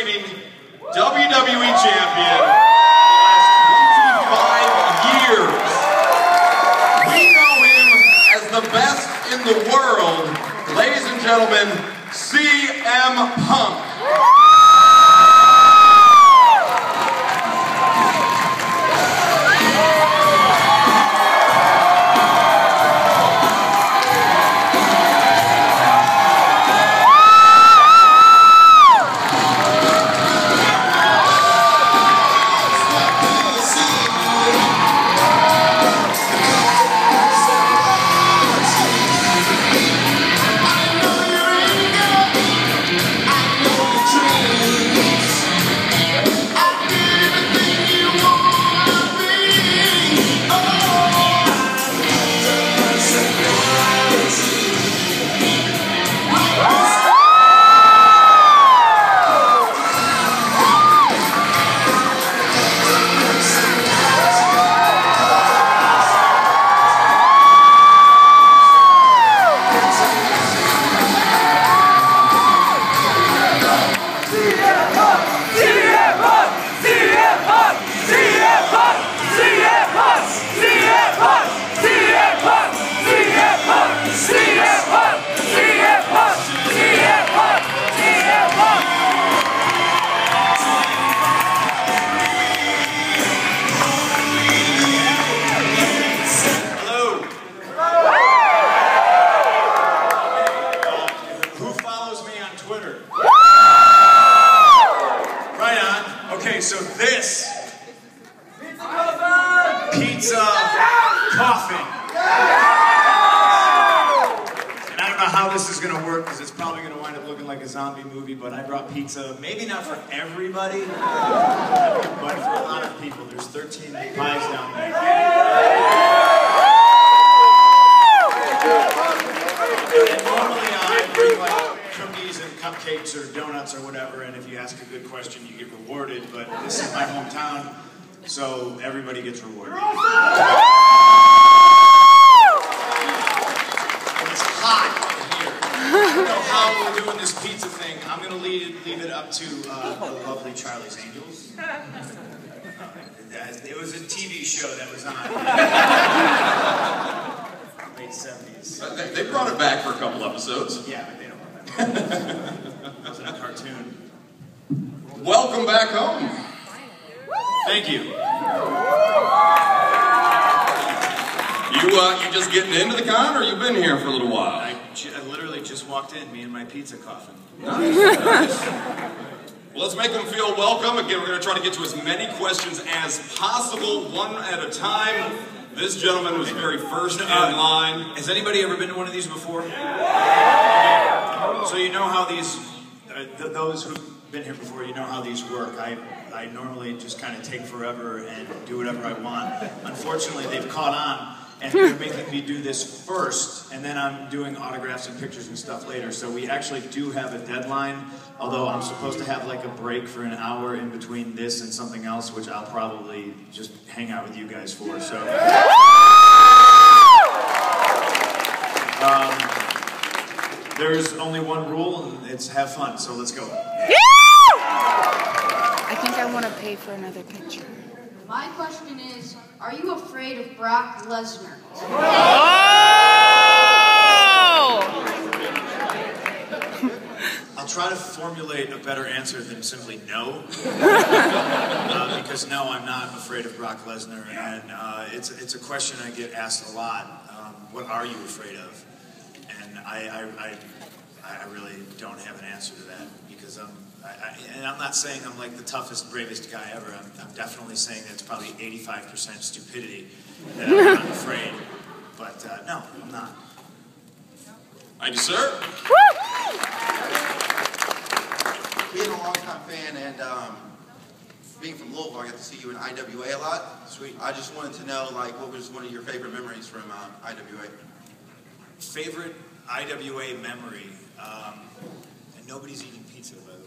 reigning WWE champion in the last 25 years. We know him as the best in the world. Ladies and gentlemen, CM Punk. So this pizza coffin, and I don't know how this is going to work because it's probably going to wind up looking like a zombie movie, but I brought pizza, maybe not for everybody, but for a lot of people. There's 13 pies down there. And normally I bring like cookies and cupcakes or donuts or whatever, and if you ask a good question you get rewarded, but this is my hometown, so everybody gets rewarded. It's hot here. I don't know how we're doing this pizza thing. I'm going to leave it up to the lovely Charlie's Angels. It was a TV show that was on. Late 70s. They brought it back for a couple episodes. Yeah, but they don't want that. It wasn't a cartoon. Welcome back home. Thank you. You just getting into the con, or you've been here for a little while? I literally just walked in, me and my pizza coffin. Nice, nice. Well, let's make them feel welcome. Again, we're going to try to get to as many questions as possible, one at a time. This gentleman was very first in line. Has anybody ever been to one of these before? Yeah. So you know how these, those who've been here before, you know how these work. I normally just kind of take forever and do whatever I want. Unfortunately, they've caught on, and they're making me do this first, and then I'm doing autographs and pictures and stuff later. So we actually do have a deadline, although I'm supposed to have like a break for an hour in between this and something else, which I'll probably just hang out with you guys for. So. There's only one rule, and it's have fun, so let's go. I think I want to pay for another picture. My question is, are you afraid of Brock Lesnar? I'll try to formulate a better answer than simply no. Because no, I'm not afraid of Brock Lesnar, and it's a question I get asked a lot. What are you afraid of? And I really don't have an answer to that, because and I'm not saying I'm like the toughest, bravest guy ever. I'm definitely saying that it's probably 85% stupidity that I'm not afraid. But no, I'm not. Thank you, sir. Being a longtime fan and being from Louisville, I got to see you in IWA a lot. Sweet. I just wanted to know, like, what was one of your favorite memories from IWA? Favorite IWA memory? And nobody's eating pizza, by the way.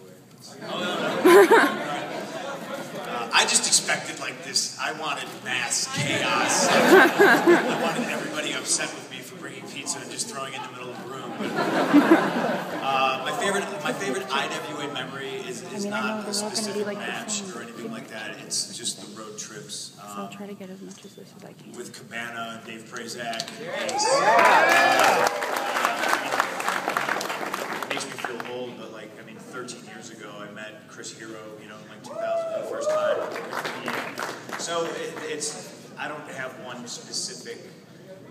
I just expected like this. I wanted mass chaos. I wanted everybody upset with me for bringing pizza and just throwing it in the middle of the room. But, My favorite IWA memory is I not know a they're all gonna be specific like the match same. or anything like that. It's just the road trips. So I'll try to get as much as this as I can. With Cabana and Dave Prazak. It makes me feel old, but like, I mean, 13 years ago I met Chris Hero, you know, in like 2000 for the first time. So it's, I don't have one specific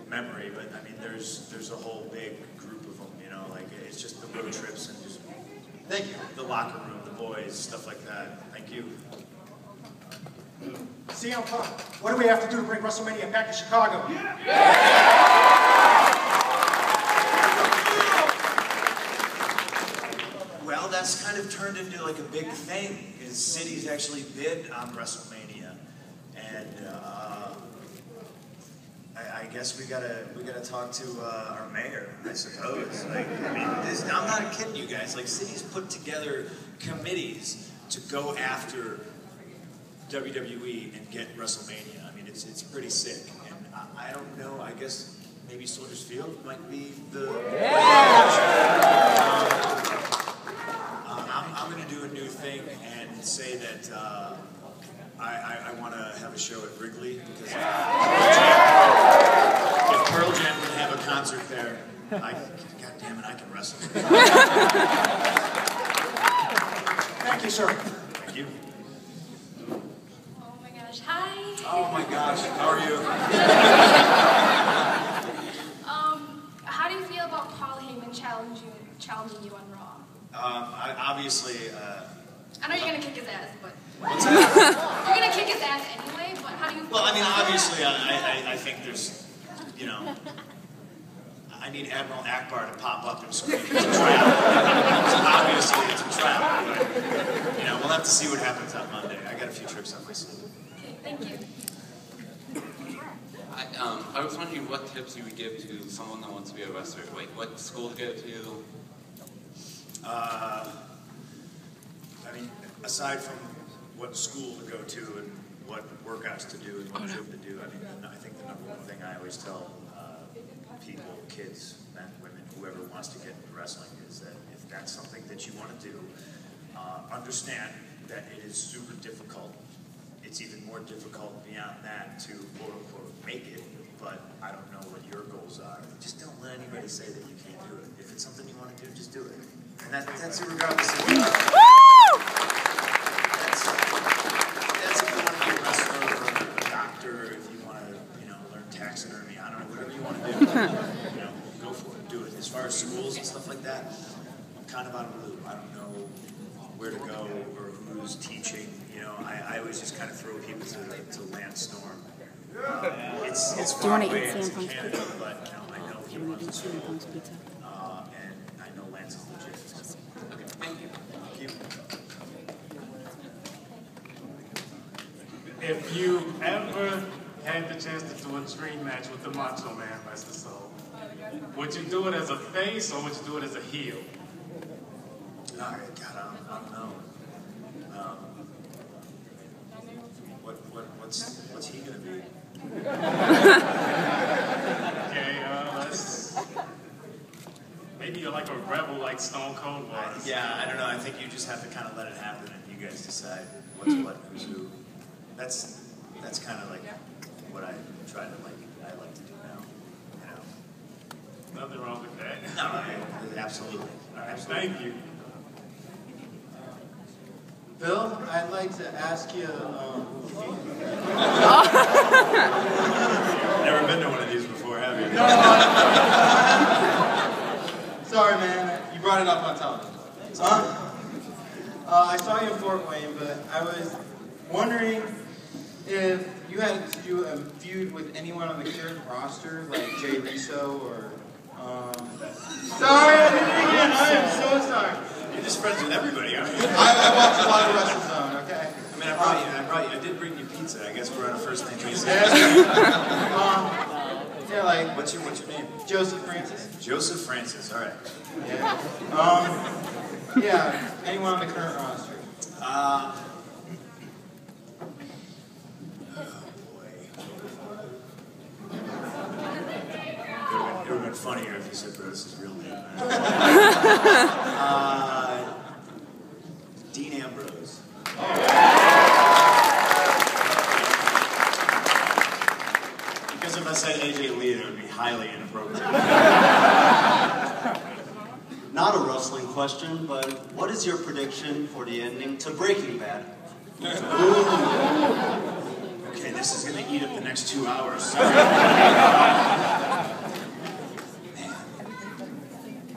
memory, but I mean, there's a whole big group of them, you know, like it's just the road trips and just Thank you. the locker room, the boys, stuff like that. Thank you. CM Punk, what do we have to do to bring WrestleMania back to Chicago? Well, that's kind of turned into like a big thing, is cities actually bid on WrestleMania, and I guess we gotta talk to our mayor, I suppose. Like, I mean, I'm not kidding you guys. Like, cities put together committees to go after WWE and get WrestleMania. I mean, it's pretty sick, and I don't know. I guess maybe Soldiers Field might be the. I'm going to do a new thing and say that I want to have a show at Wrigley, because if Pearl Jam can have a concert there, God damn it, I can wrestle. Thank you, sir. Thank you. Oh my gosh, hi. Oh my gosh, how are you? How do you feel about Paul Heyman challenging you on Raw? Obviously, I know you're gonna kick his ass, but what's that? you're gonna kick his ass anyway. But how do you feel? Well, I mean, about obviously, I think there's, you know, I need Admiral Akbar to pop up and scream. It's a tryout. So obviously, it's a tryout. But, you know, we'll have to see what happens on Monday. I got a few tricks up my sleeve. Okay, thank you. I was wondering what tips you would give to someone that wants to be a wrestler. Like, what school to go to? I mean, aside from what school to go to and what workouts to do and what gym to do, I mean, I think the number one thing I always tell people, kids, men, women, whoever wants to get into wrestling is that if that's something that you want to do, understand that it is super difficult. It's even more difficult beyond that to quote unquote make it, but I don't know what your goals are. Just don't let anybody say that you can't do it. If it's something you want to do, just do it. And that's regardless of that's if you want to be a wrestler or a doctor, if you want to, you know, learn taxidermy, I don't know, whatever you want to do, you know, go for it, do it. As far as schools and stuff like that, I'm kind of out of the loop. I don't know where to go or who's teaching. You know, I always just kind of throw people to Lance Storm. It's far away, it's in Canada, but you know, I know he runs the school, and I know Lance is legit. So. Okay, thank you. Thank you. If you ever had the chance to do a dream match with the Macho Man, rest his soul, would you do it as a face or would you do it as a heel? God, I don't know. What's he gonna be? Okay, maybe you're like a rebel like Stone Cold was. Yeah, I don't know. I think you just have to kind of let it happen and you guys decide what's what, who's who. That's kind of like what I try to I like to do now. You know. Nothing wrong with that. No, absolutely. All right, thank you. Bill, I'd like to ask you. Never been to one of these before, have you? No. Sorry, man. You brought it up on television. I saw you in Fort Wayne, but I was wondering if you had to do a feud with anyone on the current roster, like Jay Lethal or. Sorry, I am so sorry. You're just friends with everybody, aren't you? I watch a lot of WrestleZone, okay? I mean, I did bring you pizza. I guess we're on a first name basis. Yeah, like. What's your name? Joseph Francis. Joseph Francis. All right. Yeah. Yeah. Anyone on the current roster? Oh boy. It would have been funnier if you said Bruce's real name. Ambrose. Because if I said AJ Lee, it would be highly inappropriate. Not a wrestling question, but what is your prediction for the ending to Breaking Bad? Okay, this is going to eat up the next 2 hours.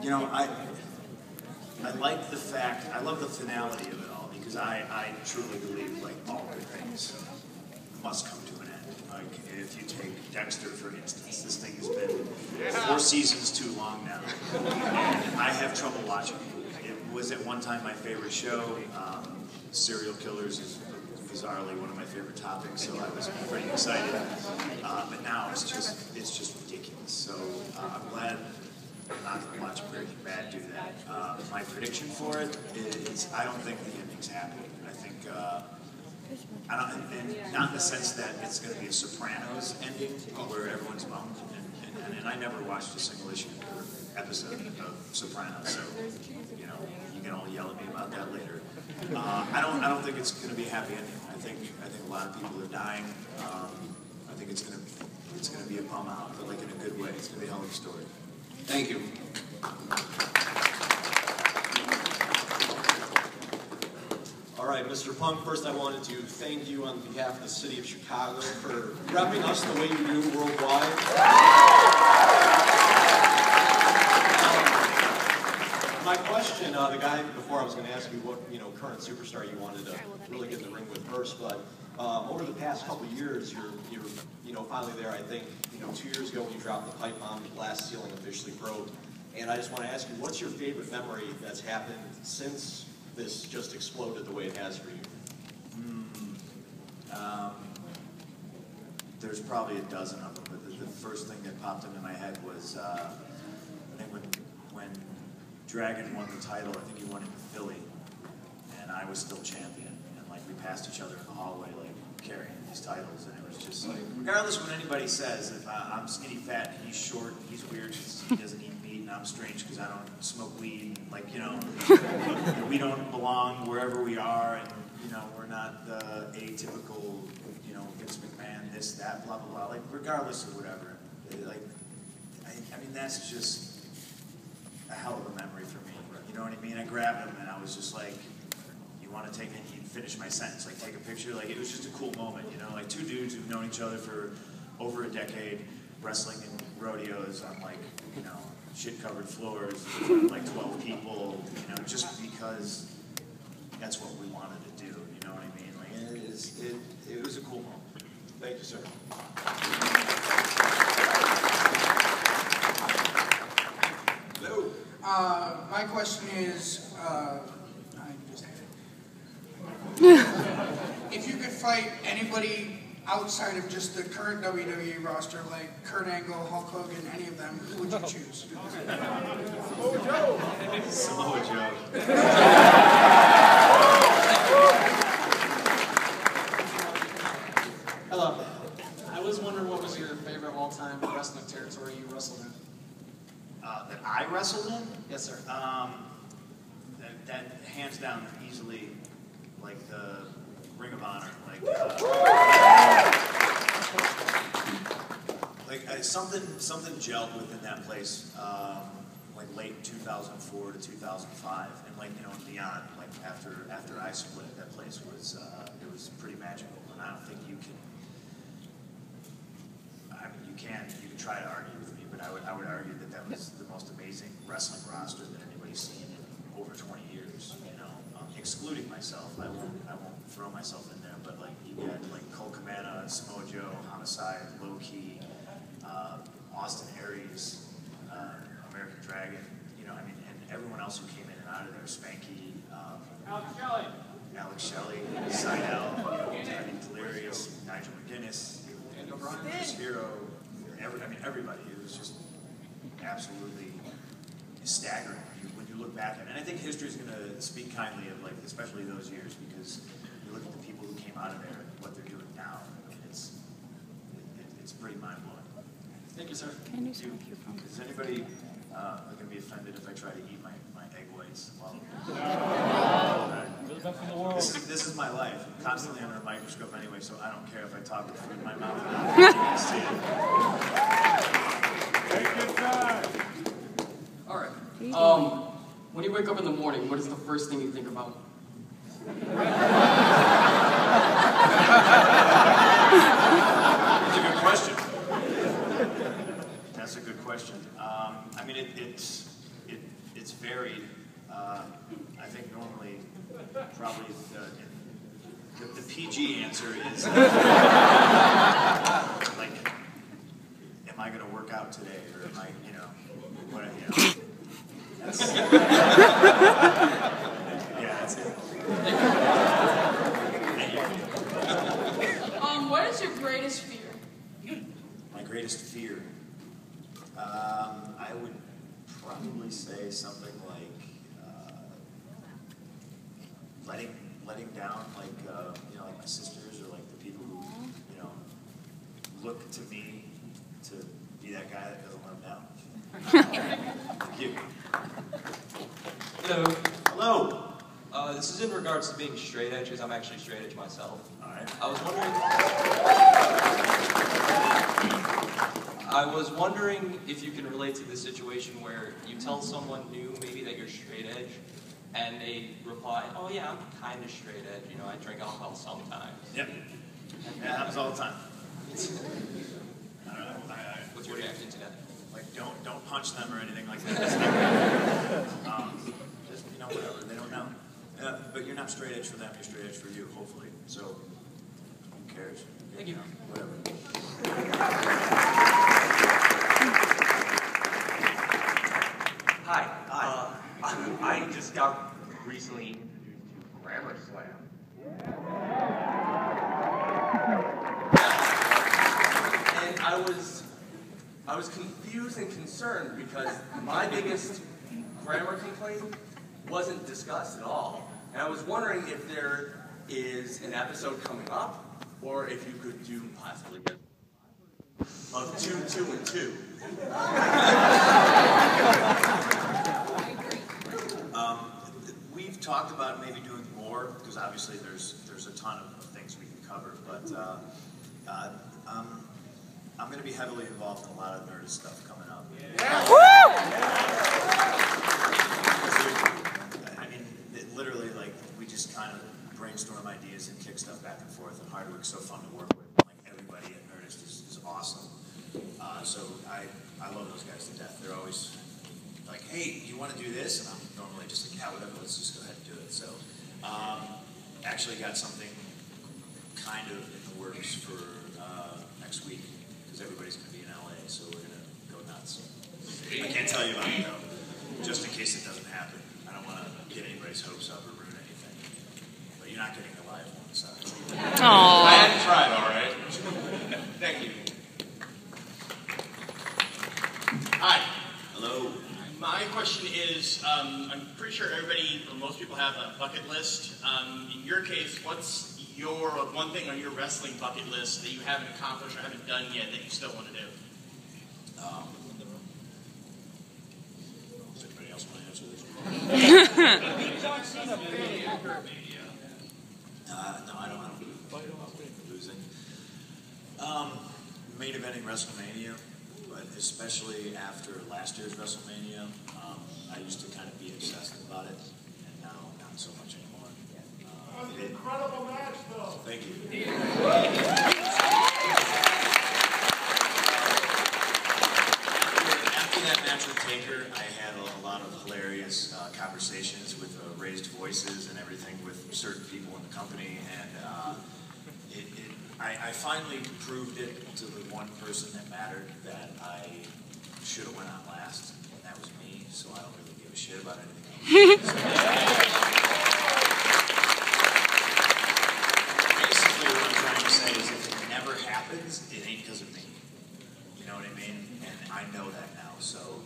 You know, I like the fact, I love the finality of it all, because I truly believe, like, all good things must come to an end. Like, if you take Dexter, for instance, this thing has been 4 seasons too long now. And I have trouble watching it. It was at one time my favorite show. Serial killers is bizarrely one of my favorite topics, so I was pretty excited. But now it's just ridiculous. So I'm glad I'm not going to watch Breaking Bad do that. My prediction for it is I don't think the ending's happy. I think, and not in the sense that it's going to be a Sopranos ending where everyone's bummed. And I never watched a single issue or episode of Sopranos, so you know you can all yell at me about that later. I don't think it's going to be a happy ending. I think a lot of people are dying. I think it's going to be a bum out, but like in a good way. It's going to be a hell of a story. Thank you. All right, Mr. Punk, first I wanted to thank you on behalf of the city of Chicago for repping us the way you do worldwide. My question, the guy before I was going to ask you what current superstar you wanted to really get in the ring with first, but over the past couple of years, you're finally there. I think 2 years ago when you dropped the pipe bomb, the glass ceiling officially broke, and I just want to ask you, what's your favorite memory that's happened since this just exploded the way it has for you? There's probably a dozen of them, but the first thing that popped into my head was I think when Dragon won the title. I think he won it in Philly, and I was still champion. And like we passed each other in the hallway, like carrying these titles, and it was just like, regardless of what anybody says, if I'm skinny fat and he's short, and he's weird because he doesn't eat meat, and I'm strange because I don't smoke weed. Like we don't belong wherever we are, and we're not the atypical, Vince McMahon, this, that, blah blah blah. Like regardless of whatever, like I mean that's just a hell of a memory for me. You know what I mean? I grabbed him and I was just like, you want to take it? He finished my sentence, like take a picture. Like it was just a cool moment, like two dudes who've known each other for over a decade, wrestling in rodeos on like, shit-covered floors, like 12 people, just because that's what we wanted to do. You know what I mean? Like it was a cool moment. Thank you, sir. My question is, if you could fight anybody outside of just the current WWE roster, like Kurt Angle, Hulk Hogan, any of them, who would you choose? Samoa Joe. Hello. I was wondering what was your favorite all-time wrestling territory you wrestled in? That I wrestled in? Yes, sir. That hands down easily, like the Ring of Honor, something gelled within that place, like late 2004 to 2005, and beyond, after I split, that place was it was pretty magical, and I don't think you can. I mean, you can try to argue with me, but I would argue that was the most amazing wrestling roster that anybody's seen in over 20 years. Excluding myself, I won't throw myself in there, but you got Colt Cabana, Samoa Joe, Homicide, Low Key, Austin Aries, American Dragon, and everyone else who came in and out of there, Spanky, Alex Shelley, Seidel, Delirious, Nigel McGuinness, Chris Hero, everybody. It was just absolutely staggering when you look back at it. And I think history is going to speak kindly of especially those years, because you look at the people who came out of there and what they're doing now. It's pretty mind blowing. Thank you, sir. Can you speak your phone? Is anybody going to be offended if I try to eat my egg whites? Well, best in the world. This is my life. I'm constantly under a microscope anyway, so I don't care if I talk with food in my mouth. Take your time. All right. When you wake up in the morning, what is the first thing you think about? That's a good question. That's a good question. I mean, it's varied. I think normally, probably the PG answer is like, am I going to work out today, or am I, what? That's, yeah, that's it. What is your greatest fear? My greatest fear? I would probably say something like letting down, like like my sisters, or like the people who look to me to be that guy that doesn't let them down. Thank you. Hello. Hello. This is in regards to being straight edge, because I'm actually straight edge myself. All right. I was wondering if you can relate to this situation where you tell someone new maybe that you're straight edge, and they reply, "Oh yeah, I'm kind of straight edge. I drink alcohol sometimes." Yep. Yeah, it happens all the time. What's your reaction to that? Like, don't punch them or anything like that. Just whatever. They don't know. But you're not straight edge for them. You're straight edge for you, hopefully. So who cares? Thank you. Whatever. Hi. I just got recently introduced to Grammar Slam. And I was confused and concerned because my biggest grammar complaint wasn't discussed at all. And I was wondering if there is an episode coming up, or if you could do possibly of 2, 2, and 2. We've talked about maybe doing more, because obviously there's a ton of things we can cover, but I'm going to be heavily involved in a lot of nerd stuff coming up. I mean, literally, like, we just kind of brainstorm ideas and kick stuff back and forth, and Hardwick's so fun to work with. Like, everybody at Nerdist is awesome. So I love those guys to death. They're always like, "Hey, you want to do this?" And I'm normally just like, "Yeah, whatever, let's just go ahead and do it." So actually got something kind of in the works for next week, because everybody's going to be in LA, so we're going to go nuts. I can't tell you about it, though, just in case it doesn't happen. I don't want to get anybody's hopes up or ruin anything. But you're not getting a live one, so. Aww. I had to try it, all right? Thank you. Hi. Hello. My question is, I'm pretty sure everybody, or most people, have a bucket list. In your case, what's your one thing on your wrestling bucket list that you haven't accomplished or haven't done yet that you still want to do? Does anybody else want to answer this? No, I don't know. Losing. Main eventing WrestleMania, but especially after last year's WrestleMania, I used to kind of be obsessed about it, and now not so much anymore. That was an incredible match, though. Thank you. After that match with Taker, I had a lot of hilarious conversations with raised voices and everything with certain people in the company, and I finally proved it to the one person that mattered, that I should have went on last, and that was me, so I don't really give a shit about anything else. Basically what I'm trying to say is, if it never happens, it ain't because of me. You know what I mean? And I know that now, so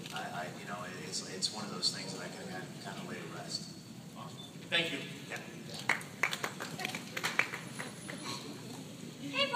it's one of those things that I can kind of lay to rest. Awesome. Thank you. Yeah.